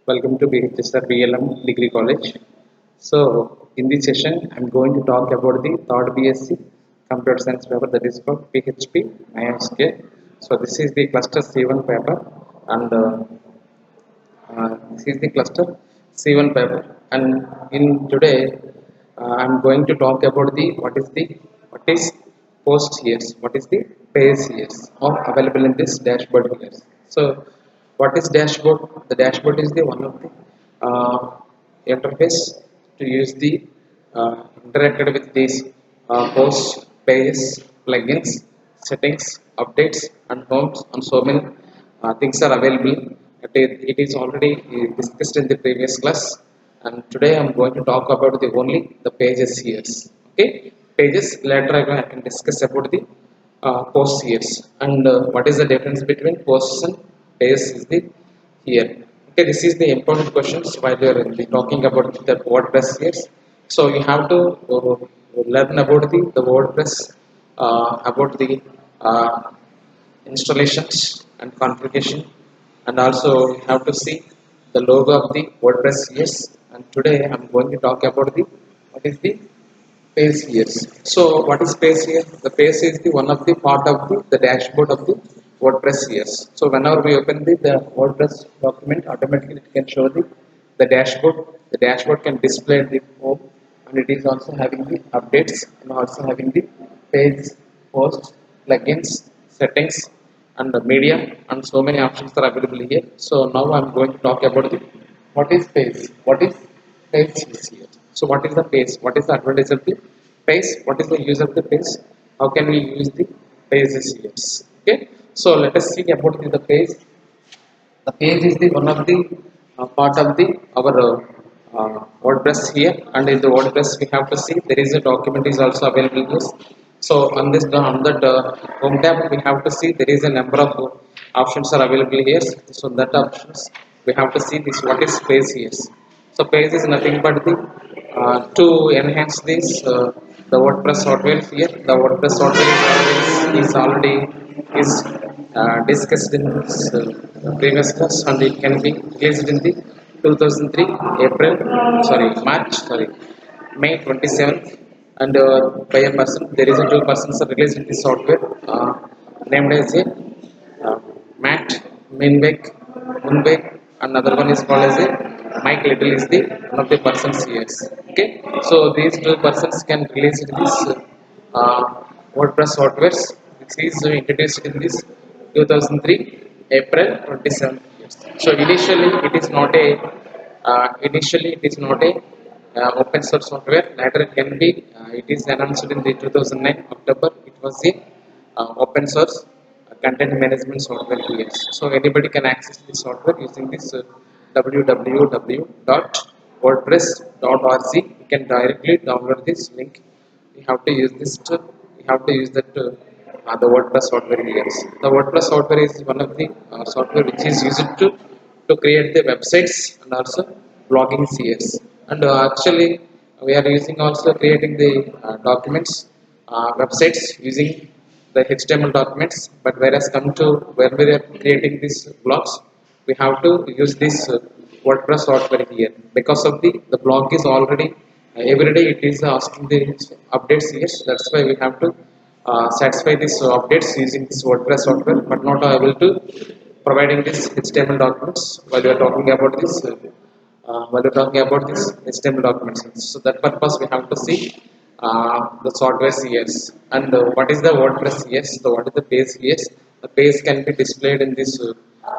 Welcome to BHSR BLM Degree College. So, in this session, I'm going to talk about the third BSc Computer Science paper that is called PHP MySQL. So, this is the cluster C1 paper, and this is the cluster C1 paper. And in today, I'm going to talk about the what is post years, what is the base years of available in this dashboard here. So, what is dashboard? The dashboard is the one of the interface to use the interacted with these posts, pages, plugins, settings, updates, and homes, and so many things are available. It is already discussed in the previous class, and today I'm going to talk about the only the pages here. Okay, pages later I can discuss about the posts here and what is the difference between posts and pages is the here. Okay, this is the important questions while we are talking about the WordPress here. So you have to learn about the WordPress, about the uh, installations and configuration, and also you have to see the logo of the WordPress yes. And today I'm going to talk about the what is the page here. So what is page here? The page is the one of the part of the dashboard of the WordPress here. So whenever we open the WordPress document, automatically it can show the dashboard. The dashboard can display the home, and it is also having the updates and also having the page, posts, plugins, settings, and the media, and so many options are available here. So now I'm going to talk about the what is page. What is page is here. So what is the page? What is the advantage of the page? What is the use of the page? How can we use the pages here? Okay. So let us see about the page. The page is the one of the part of the our WordPress here, and in the WordPress we have to see there is a document is also available here. So on this on that home tab we have to see there is a number of options are available here. So that options we have to see this what is page here. So page is nothing but the to enhance this the WordPress software here. The WordPress software is already is discussed in this previous class, and it can be released in the 2003 April sorry March sorry May 27th, and by a person there is a two persons are released in this software named as a Matt Minbeck, Munbeck, another one is called as a Mike Little is the one of the persons here. Okay, so these two persons can release this uh, WordPress softwares, which is introduced in this 2003 April 27th. So initially it is not a open source software. Later it can be. It is announced in the 2009 October. It was a open source content management software here. So anybody can access this software using this www.wordpress.org. You can directly download this link. You have to use this to, you have to use that the WordPress software here. The WordPress software is one of the software which is used to create the websites and also blogging CS. And actually we are using also creating the documents, websites using the HTML documents, but whereas come to when we are creating these blogs, we have to use this WordPress software here because of the blog is already every day it is asking the updates here. That's why we have to satisfy these updates using this WordPress software, but not able to providing this HTML documents while we are talking about this. While we're talking about this HTML documents, so that purpose we have to see the software CS and what is the WordPress CS. The what is the page CS? The page can be displayed in this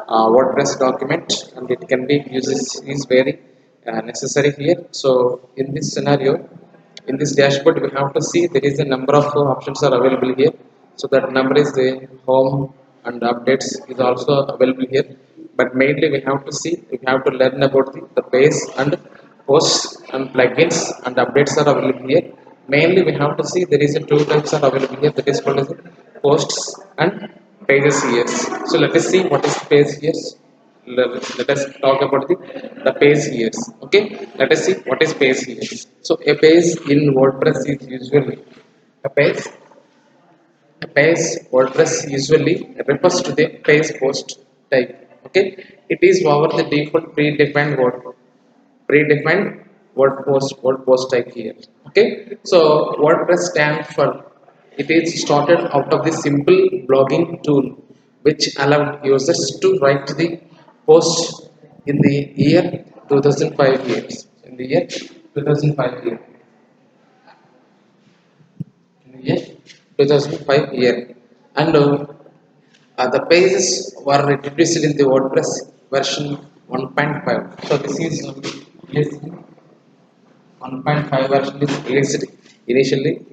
WordPress document, and it can be uses is very necessary here. So in this scenario, in this dashboard, we have to see there is a number of options are available here. So that number is the home and updates is also available here. But mainly we have to see, we have to learn about the page and posts and plugins and updates are available here. Mainly we have to see there is a two types are available here, that is called as posts and pages here. So let us see what is page here. Let us talk about the page here. Okay, let us see what is page here. So a page in WordPress is usually a page a page WordPress usually refers to the page post type. Okay, it is over the default predefined word post type here. Okay, so WordPress stands for, it is started out of the simple blogging tool which allowed users to write the post in the year 2005 years, in the year 2005 year, in the year 2005 year. And the pages were introduced in the WordPress version 1.5. So this is basically 1.5 version is released initially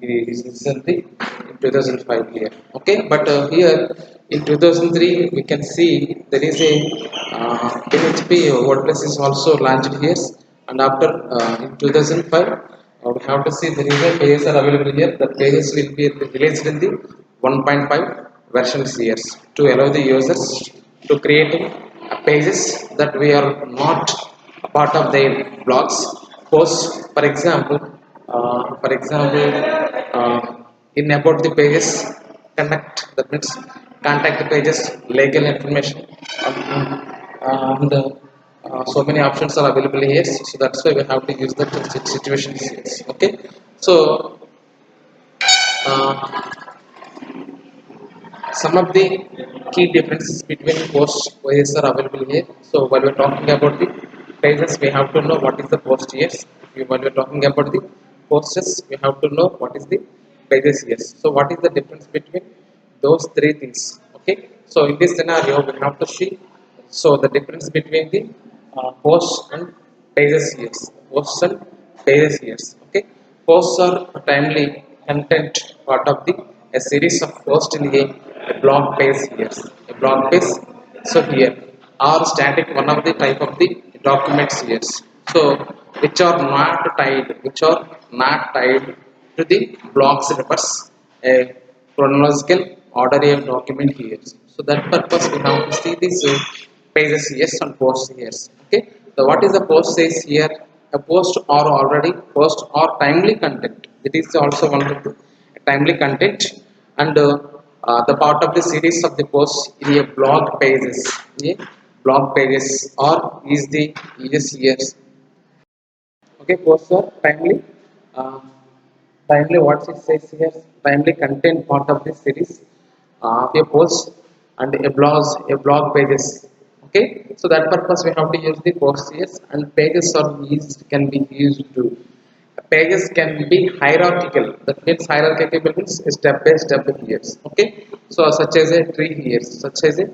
recently in 2005 here. Okay, but here in 2003 we can see there is a PHP WordPress is also launched here, and after in 2005 we have to see there is a pages are available here. The pages will be released in the 1.5 versions here to allow the users to create pages that we are not a part of their blogs posts. For example, in about the pages connect, that means contact the pages, legal information, and so many options are available here, so that's why we have to use that situations here. Okay, so uh, some of the key differences between post pages are available here. So while we're talking about the pages, we have to know what is the post yes. While we're talking about the posts, we have to know what is the pages yes. So what is the difference between those three things? Okay. So in this scenario, we have to see, so the difference between the posts and pages yes. Posts and pages yes. Okay. Posts are timely content part of the a series of posts in a blog page here. A blog page. So here are static one of the type of the documents here. So which are not tied to the blocks refers a chronological order of document here. So that purpose we have to see this pages yes and posts here. Okay. So what is the post says here? A post or already post or timely content. It is also one of the timely content, and the part of the series of the posts in a blog pages. Yeah, blog pages or is years. Okay, posts are timely. Uh, Timely, what it says here, timely content part of this series, a post and a blog pages. Okay, so that purpose we have to use the posts here, and pages are used, can be used to. Pages can be hierarchical. That means hierarchical means step by step here. Okay, so such as a tree here, such as a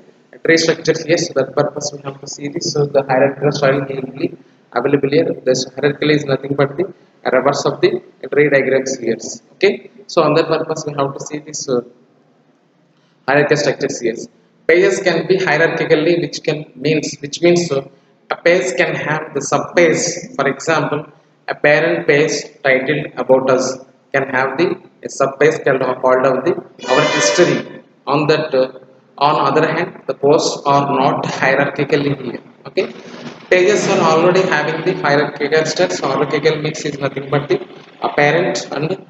tree structure here. So that purpose we have to see this. So the hierarchical style mainly available here. This hierarchical is nothing but the reverse of the tree diagrams here. Okay, so on that purpose we have to see this hierarchical structures here. Pages can be hierarchically, which means a page can have the subpage. For example, a parent page titled about us can have the a subpage called of the our history. On that, on other hand, the posts are not hierarchically here. Okay, pages are already having the hierarchical steps. Hierarchical means is nothing but the parent and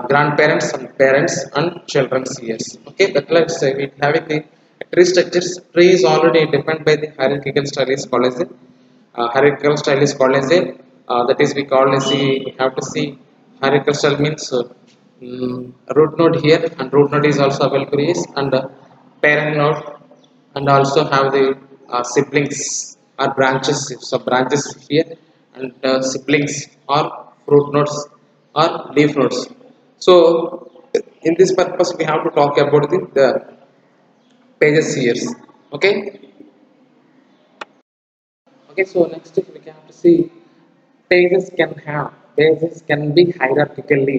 grandparents and parents and children's years. Okay, that let's say we having the tree structures. Tree is already defined by the hierarchical style is called as a that is we call as the, we have to see hierarchical style means root node here, and root node is also available is, and parent node, and also have the siblings or branches. So branches here, and siblings or fruit nodes or leaf nodes. So in this purpose we have to talk about the pages here. Okay. Okay, so next we can have to see pages can be hierarchically,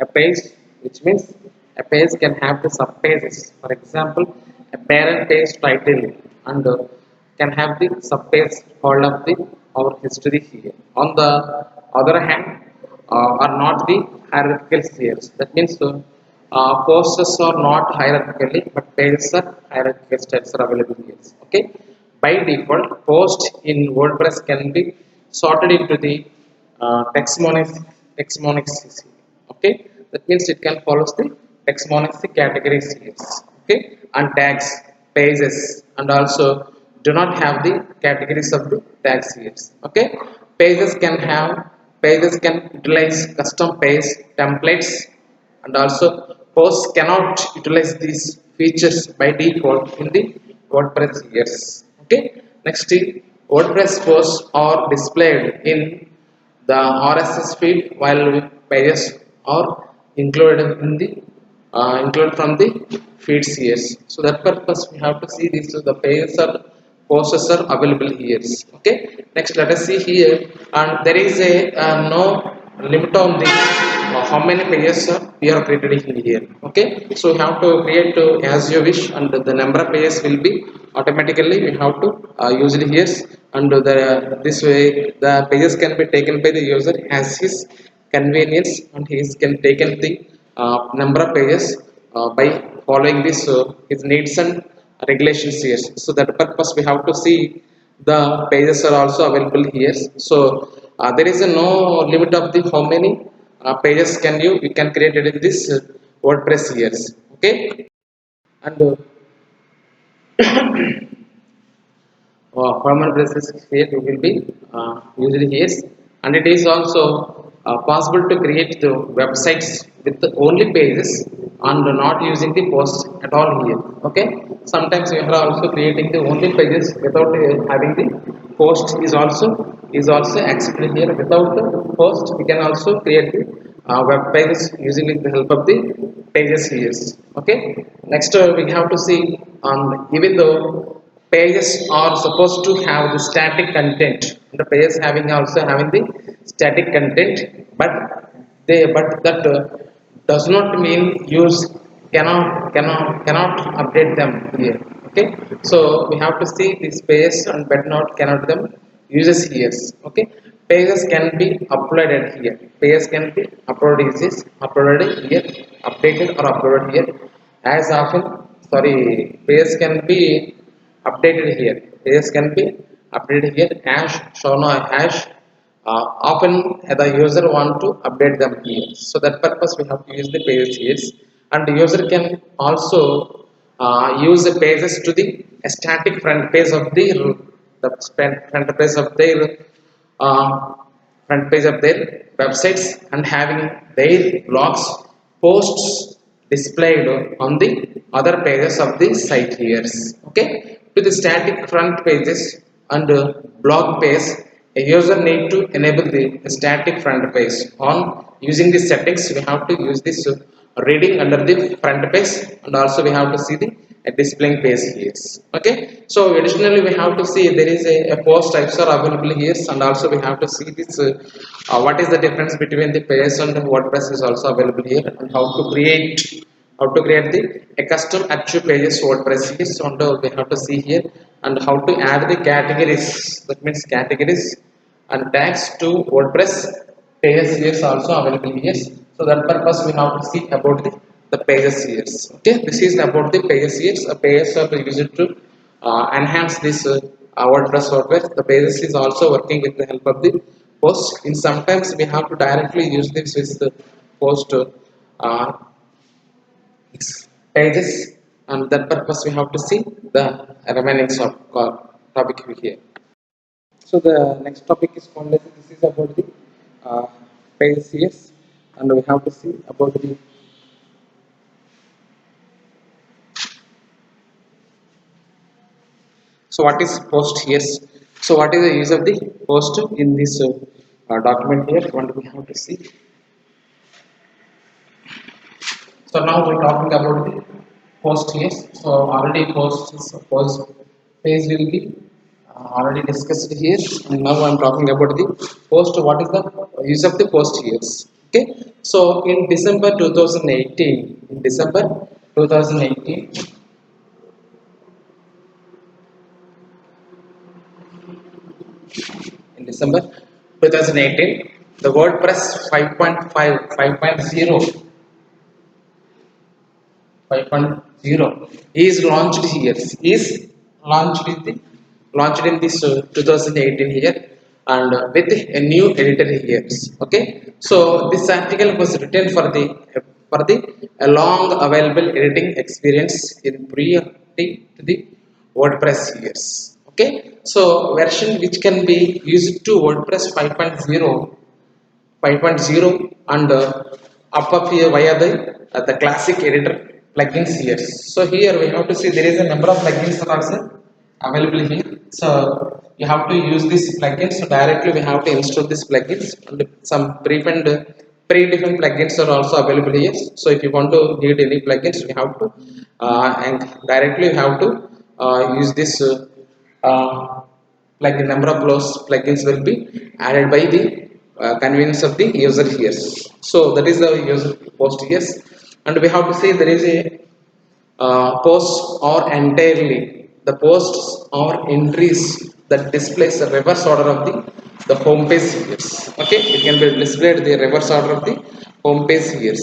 a page which means a page can have the subpages. For example, a parent page title, and can have the subpage called of the our history here. On the other hand, are not the hierarchical spheres. That means posts are not hierarchically, but pages are hierarchical styles are available here. Okay. By default, posts in WordPress can be sorted into the taxonomics. Okay, that means it can follow the taxonomics categories here. Okay, and tags. pages, and also do not have the categories of the tags here. Okay, pages can have, pages can utilize custom page templates, and also posts cannot utilize these features by default in the WordPress here. Okay, next thing, WordPress posts are displayed in the RSS feed, while pages are included in the included from the feeds here. So that purpose we have to see this. So the pages are, posts are available here. Okay. Next, let us see here, and there is a no limit on the how many pages we are created in here. Okay. So we have to create as you wish, and the number of pages will be automatically we have to use it here, and the this way the pages can be taken by the user as his convenience, and he can take the number of pages by following this his needs and regulations here. So that purpose we have to see the pages are also available here. So there is a no limit of the how many pages can you can create it in this WordPress here. Okay, and permanent basis here will be usually here, and it is also possible to create the websites with the only pages and not using the posts at all here. Okay, sometimes we are also creating the only pages without having the post is also accepted here. Without the post we can also create the web pages using with the help of the pages here. Okay, next we have to see, even though pages are supposed to have the static content, the pages having also having the static content, but that does not mean use cannot update them here. Okay, so we have to see these pages and but not cannot them uses here. Okay, pages can be uploaded here, pages can be uploaded here, updated or uploaded here as often, sorry, pages can be updated here, pages can be updated here as shown as often the user want to update them here. So that purpose we have to use the pages here, and the user can also use the pages to the static front page of the front page of their uh, front page of their websites, and having their blogs posts displayed on the other pages of the site here. Okay, to the static front pages and blog page, a user need to enable the static front page on using the settings. We have to use this reading under the front page, and also we have to see the displaying page here. Okay, so additionally we have to see there is a post types are available here, and also we have to see this what is the difference between the pages and the WordPress is also available here, and how to create the a custom actual pages WordPress here. So we have to see here, and how to add the categories, that means categories and tags to WordPress pages here is also available here. So that purpose we have to see about the pages here. Okay, this is about the pages here. Pages are used to enhance this WordPress software. The pages is also working with the help of the post. In sometimes we have to directly use this with the post uh, pages, and that purpose we have to see the remaining topic here. So the next topic is called as, this is about the uh, pages here, and we have to see about the, so what is post here. So what is the use of the post in this document here, and we have to see. So now we're talking about the post here. So already post page will be already discussed here, and now I'm talking about the post. What is the use of the post here? Okay, so in December 2018, in December 2018, in December 2018, the WordPress 5.5, 5.0 is launched here, is launched in the launched in this 2018 here, and with a new editor here. Okay, so this article was written for the a long available editing experience in to the WordPress years. Okay, so version which can be used to WordPress 5.0 and up here via the classic editor plugins here. So here we have to see there is a number of plugins that are also available here. So you have to use this plugins. So directly we have to install this plugins, and some pre-defined plugins are also available here. So if you want to get any plugins, we have to and directly we have to use this plugin. Number of those plugins will be added by the convenience of the user here. So that is the user post here, and we have to say there is a posts or entirely the posts or entries that displays the reverse order of the home page here. Okay, it can be displayed the reverse order of the home page here,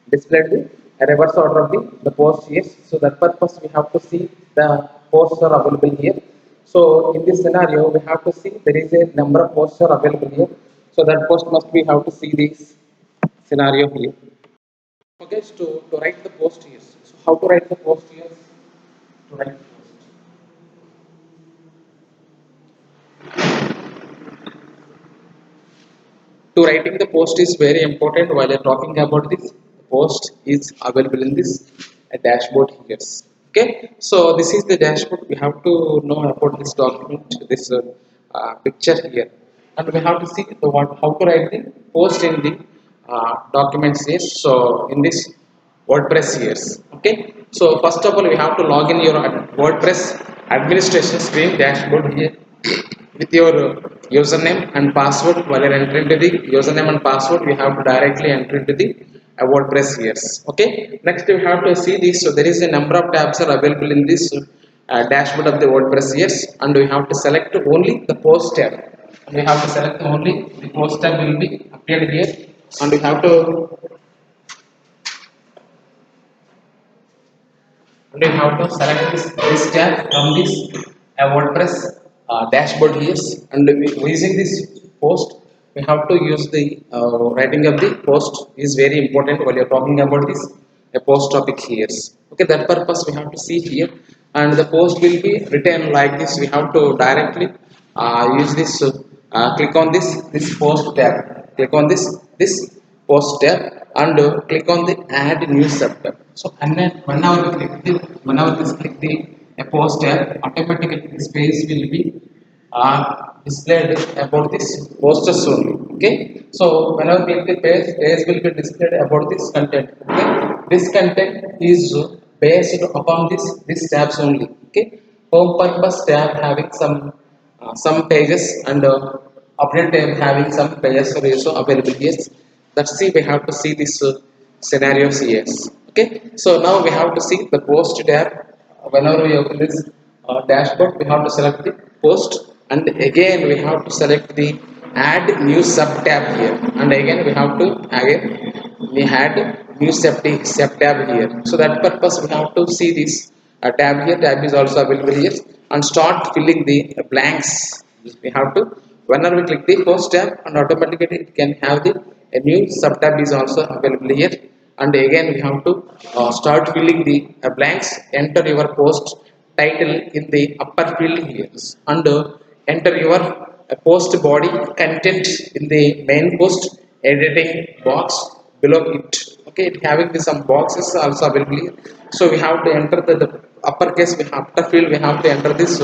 displayed the reverse order of the post here. So that purpose we have to see the posts are available here. So in this scenario we have to see there is a number of posts are available here. So that post must we have to see this scenario here. Okay, so to write the post here. So how to write the post here? To write to writing the post is very important. While you're talking about this, the post is available in this dashboard here. Okay, so this is the dashboard. We have to know about this document, this picture here, and we have to see the what how to write the post in the documents here. So in this WordPress here. Okay, so first of all we have to log in your WordPress administration screen dashboard here with your username and password. While you're entering to the username and password, we have to directly enter into the WordPress here. Okay, next we have to see this. So there is a number of tabs are available in this dashboard of the WordPress here, and we have to select only the post tab, and we have to select only the post tab will be appeared here, and we have to select this tab from this WordPress dashboard here, and using this post we have to use the writing of the post is very important while you're talking about this a post topic here. Okay, that purpose we have to see here, and the post will be written like this. We have to directly use this click on this post tab, click on this post tab, and click on the add new subtab. So and then whenever we click the post tab, automatically this page will be displayed about this posters only. Okay, so whenever we click the page will be displayed about this content. Okay, this content is based upon this tabs only. Okay, home purpose tab having some pages, and update tab having some pages are also available. Yes, let's see, we have to see this scenarios here. Okay, so now we have to see the post tab. Whenever we open this dashboard, we have to select the post, and again we have to select the add new sub tab here, and again we had new sub tab here. So that purpose we have to see this tab here. Tab is also available here, and start filling the blanks. We have to whenever we click the post tab, and automatically it can have the a new sub tab is also available here, and again we have to start filling the blanks. Enter your post title in the upper field here, and enter your post body content in the main post editing box below it. Okay, it having some boxes also available here. So we have to enter the uppercase. We have upper field, we have to enter this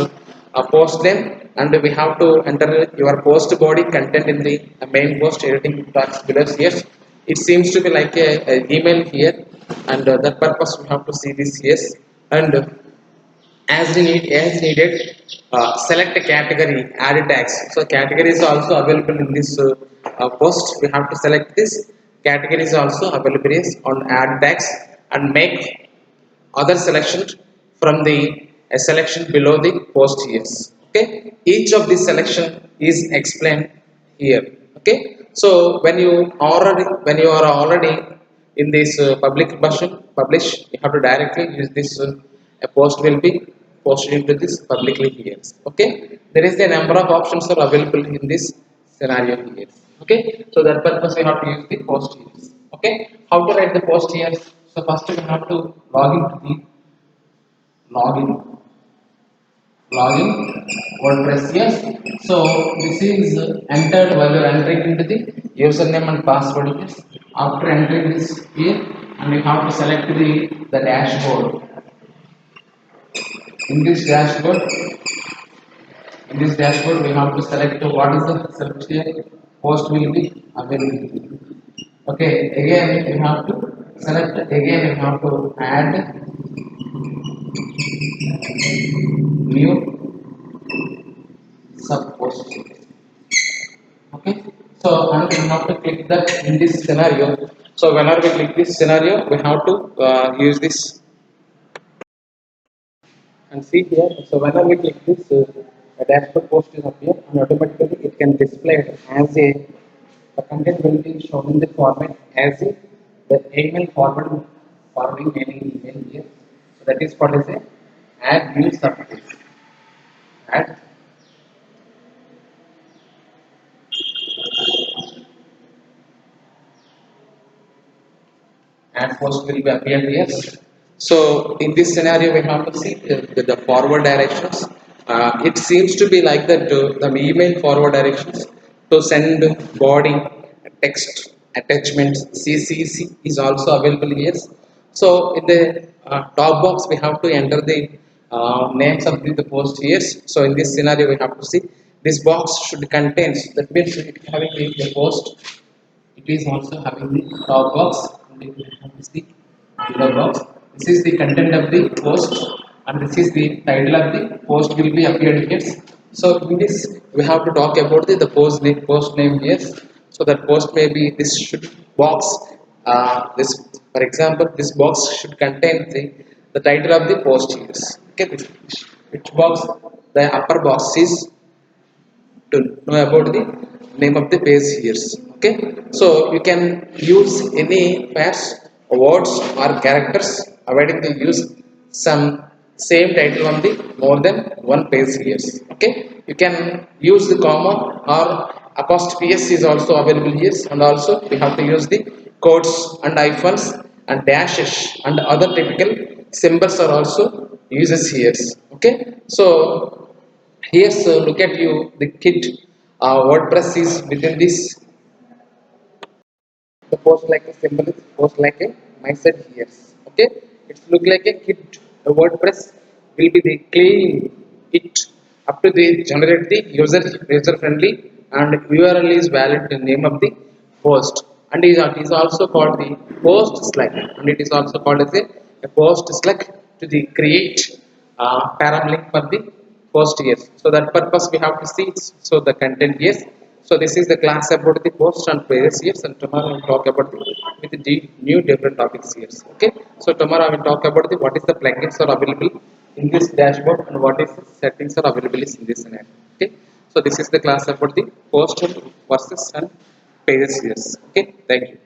post name, and we have to enter your post body content in the main post editing box below here. It seems to be like a email here, and that purpose we have to see this. Yes, and as needed, select a category, add tags. So category is also available in this post. We have to select this category is also available is on add tags, and make other selection from the selection below the post here. Okay, each of this selection is explained here. Okay, so when you are already in this public version publish, you have to directly use this a post will be posted into this publicly here. Okay, there is a number of options are available in this scenario here. Okay, so that purpose we have to use the post here. Okay, how to write the post here? So first we have to log into the login, login WordPress. Yes. So this is entered while you're entering into the username and password. Yes. After entering this here, and you have to select the dashboard. In this dashboard, we have to select what is the search here. Post will be available. Okay. Again, you have to select. Again, you have to add new sub post. Okay, so and we have to click that in this scenario. So whenever we click this scenario, we have to use this and see here. So whenever we click this, a dashboard post is appear and automatically it can display it as a the content will be shown in the format as if the email forwarding any email here. So that is called as a add new subject. Add and post will be appear here. So in this scenario, we have to see the forward directions. It seems to be like that the email forward directions to send body, text, attachments, CCC is also available here. So in the top box, we have to enter the names of the post here. So in this scenario, we have to see this box should contain. That means it having the post, it is also having the top box and it has the below box. This is the content of the post and this is the title of the post will be appeared here. So in this we have to talk about the post name here. So that post may be this should box this for example this box should contain the title of the post here. Okay, this which box the upper box is to know about the name of the page here. Okay, so you can use any pairs words or characters avoiding the use some same title on the more than one page here. Okay, you can use the comma or apostrophe s is also available here, and also we have to use the quotes and hyphens and dashes and other typical symbols are also uses here. Okay, so here, so look at you, the kit WordPress is within this. The post like a symbol is post like a message here. Okay, it's look like a kit. The WordPress will be the clean it up to the generate the user friendly and URL is valid the name of the post and it is also called the post Slack and it is also called as a post Slack to the create param link for the post yes. So that purpose we have to see. So the content yes. So this is the class about the post and pages yes, and tomorrow we'll talk about the new different topics here. Okay. So tomorrow I will talk about the what is the plugins are available in this dashboard and what is the settings are available in this scenario. Okay. So this is the class about the post versus and pages here. Okay. Thank you.